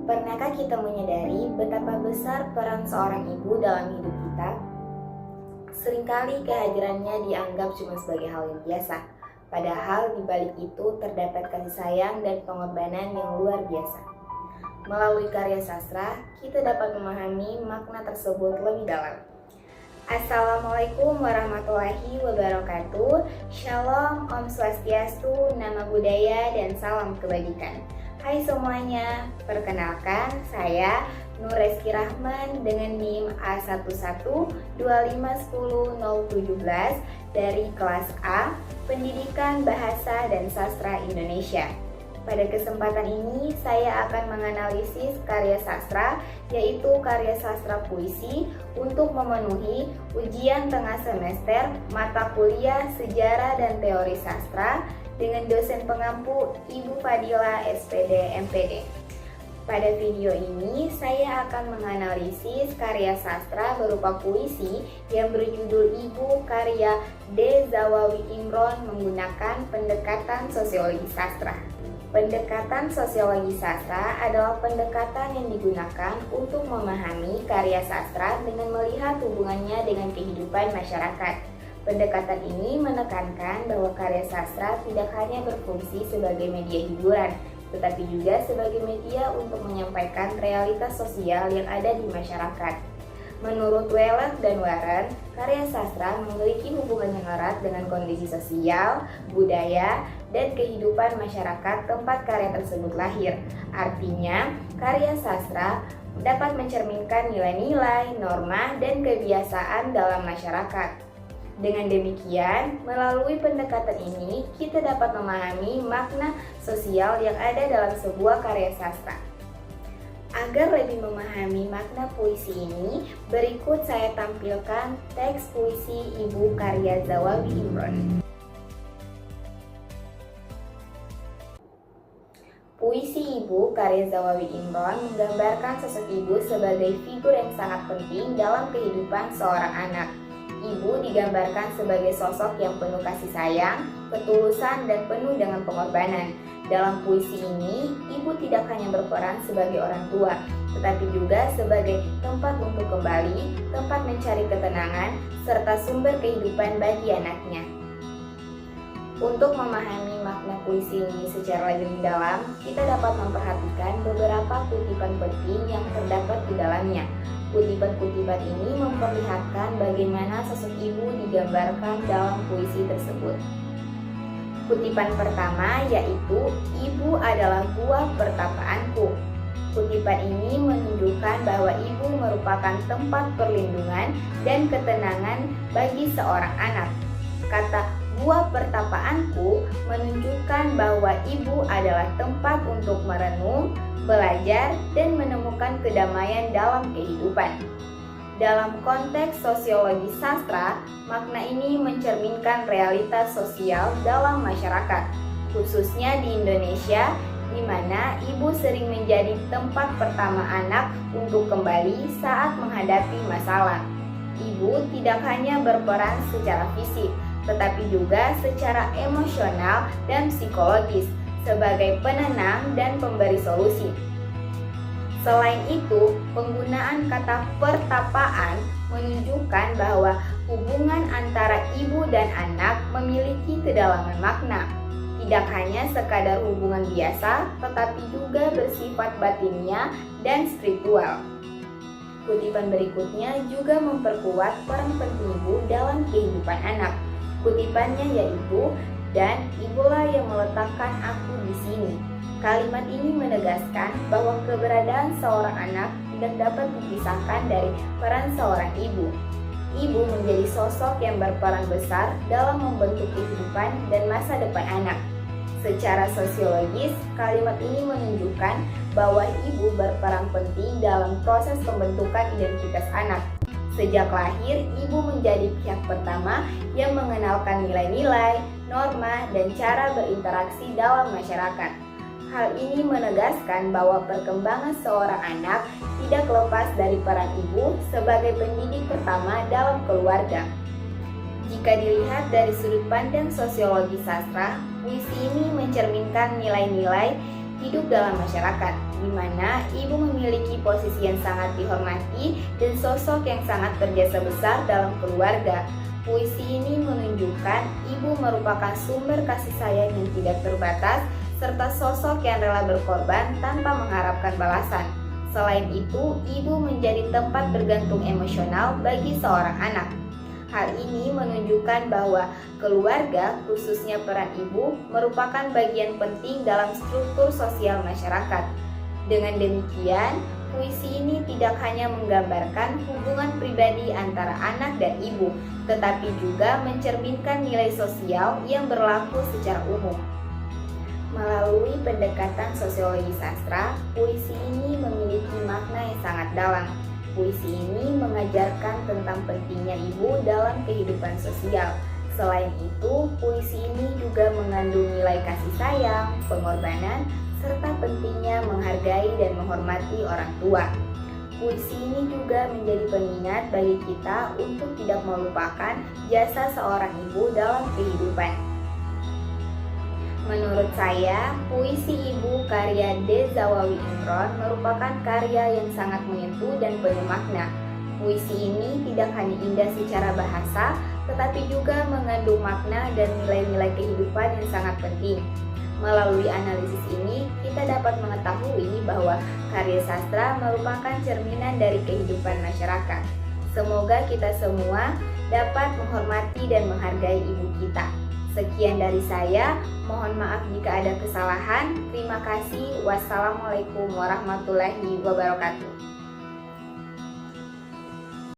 Pernahkah kita menyadari betapa besar peran seorang ibu dalam hidup kita? Seringkali kehadirannya dianggap cuma sebagai hal yang biasa, padahal di balik itu terdapat kasih sayang dan pengorbanan yang luar biasa. Melalui karya sastra, kita dapat memahami makna tersebut lebih dalam. Assalamualaikum warahmatullahi wabarakatuh. Shalom, Om Swastiastu, Nama Budaya, dan salam kebajikan. Hai semuanya, perkenalkan saya Nur Reski Rahman dengan NIM A11251017 dari kelas A, Pendidikan Bahasa dan Sastra Indonesia. Pada kesempatan ini saya akan menganalisis karya sastra, yaitu karya sastra puisi untuk memenuhi ujian tengah semester mata kuliah Sejarah dan Teori Sastra dengan dosen pengampu Ibu Fadila SPD MPD. Pada video ini saya akan menganalisis karya sastra berupa puisi yang berjudul Ibu karya D. Zawawi Imron menggunakan pendekatan sosiologi sastra. Pendekatan sosiologi sastra adalah pendekatan yang digunakan untuk memahami karya sastra dengan melihat hubungannya dengan kehidupan masyarakat. Pendekatan ini menekankan bahwa karya sastra tidak hanya berfungsi sebagai media hiburan, tetapi juga sebagai media untuk menyampaikan realitas sosial yang ada di masyarakat. Menurut Weller dan Warren, karya sastra memiliki hubungan yang erat dengan kondisi sosial, budaya, dan kehidupan masyarakat tempat karya tersebut lahir. Artinya, karya sastra dapat mencerminkan nilai-nilai, norma, dan kebiasaan dalam masyarakat. Dengan demikian, melalui pendekatan ini, kita dapat memahami makna sosial yang ada dalam sebuah karya sastra. Agar lebih memahami makna puisi ini, berikut saya tampilkan teks puisi Ibu karya Zawawi Imron. Puisi Ibu karya Zawawi Imron menggambarkan sosok ibu sebagai figur yang sangat penting dalam kehidupan seorang anak. Ibu digambarkan sebagai sosok yang penuh kasih sayang, ketulusan, dan penuh dengan pengorbanan. Dalam puisi ini, ibu tidak hanya berperan sebagai orang tua, tetapi juga sebagai tempat untuk kembali, tempat mencari ketenangan, serta sumber kehidupan bagi anaknya. Untuk memahami makna puisi ini secara lebih dalam, kita dapat memperhatikan beberapa kutipan penting yang terdapat di dalamnya. Kutipan-kutipan ini memperlihatkan bagaimana sosok ibu digambarkan dalam puisi tersebut. Kutipan pertama yaitu, "Ibu adalah buah pertapaanku." Kutipan ini menunjukkan bahwa ibu merupakan tempat perlindungan dan ketenangan bagi seorang anak. Kata "buah pertapaanku" menunjukkan bahwa ibu adalah tempat untuk merenung, belajar, dan menemukan kedamaian dalam kehidupan. Dalam konteks sosiologi sastra, makna ini mencerminkan realitas sosial dalam masyarakat, khususnya di Indonesia, di mana ibu sering menjadi tempat pertama anak untuk kembali saat menghadapi masalah. Ibu tidak hanya berperan secara fisik, tetapi juga secara emosional dan psikologis, sebagai penenang dan pemberi solusi. Selain itu, penggunaan kata pertapaan menunjukkan bahwa hubungan antara ibu dan anak memiliki kedalaman makna. Tidak hanya sekadar hubungan biasa, tetapi juga bersifat batinnya dan spiritual. Kutipan berikutnya juga memperkuat peran penting ibu dalam kehidupan anak. Kutipannya yaitu, "Dan ibulah yang meletakkan aku di sini." Kalimat ini menegaskan bahwa keberadaan seorang anak tidak dapat dipisahkan dari peran seorang ibu. Ibu menjadi sosok yang berperan besar dalam membentuk kehidupan dan masa depan anak. Secara sosiologis, kalimat ini menunjukkan bahwa ibu berperan penting dalam proses pembentukan identitas anak. Sejak lahir, ibu menjadi pihak pertama yang mengenalkan nilai-nilai, norma, dan cara berinteraksi dalam masyarakat. Hal ini menegaskan bahwa perkembangan seorang anak tidak lepas dari peran ibu sebagai pendidik pertama dalam keluarga. Jika dilihat dari sudut pandang sosiologi sastra, puisi ini mencerminkan nilai-nilai hidup dalam masyarakat. di mana ibu memiliki posisi yang sangat dihormati dan sosok yang sangat berjasa besar dalam keluarga. Puisi ini menunjukkan ibu merupakan sumber kasih sayang yang tidak terbatas, serta sosok yang rela berkorban tanpa mengharapkan balasan. Selain itu, ibu menjadi tempat bergantung emosional bagi seorang anak. Hal ini menunjukkan bahwa keluarga, khususnya peran ibu, merupakan bagian penting dalam struktur sosial masyarakat. Dengan demikian, puisi ini tidak hanya menggambarkan hubungan pribadi antara anak dan ibu, tetapi juga mencerminkan nilai sosial yang berlaku secara umum. Melalui pendekatan sosiologi sastra, puisi ini memiliki makna yang sangat dalam. Puisi ini mengajarkan tentang pentingnya ibu dalam kehidupan sosial. Selain itu, puisi ini juga mengandung nilai kasih sayang, pengorbanan, serta pentingnya menghargai dan menghormati orang tua. Puisi ini juga menjadi pengingat bagi kita untuk tidak melupakan jasa seorang ibu dalam kehidupan. Menurut saya, puisi Ibu karya D. Zawawi Imron merupakan karya yang sangat menyentuh dan penuh makna. Puisi ini tidak hanya indah secara bahasa, tetapi juga mengandung makna dan nilai-nilai kehidupan yang sangat penting. Melalui analisis ini, kita dapat mengetahui bahwa karya sastra merupakan cerminan dari kehidupan masyarakat. Semoga kita semua dapat menghormati dan menghargai ibu kita. Sekian dari saya, mohon maaf jika ada kesalahan. Terima kasih. Wassalamualaikum warahmatullahi wabarakatuh.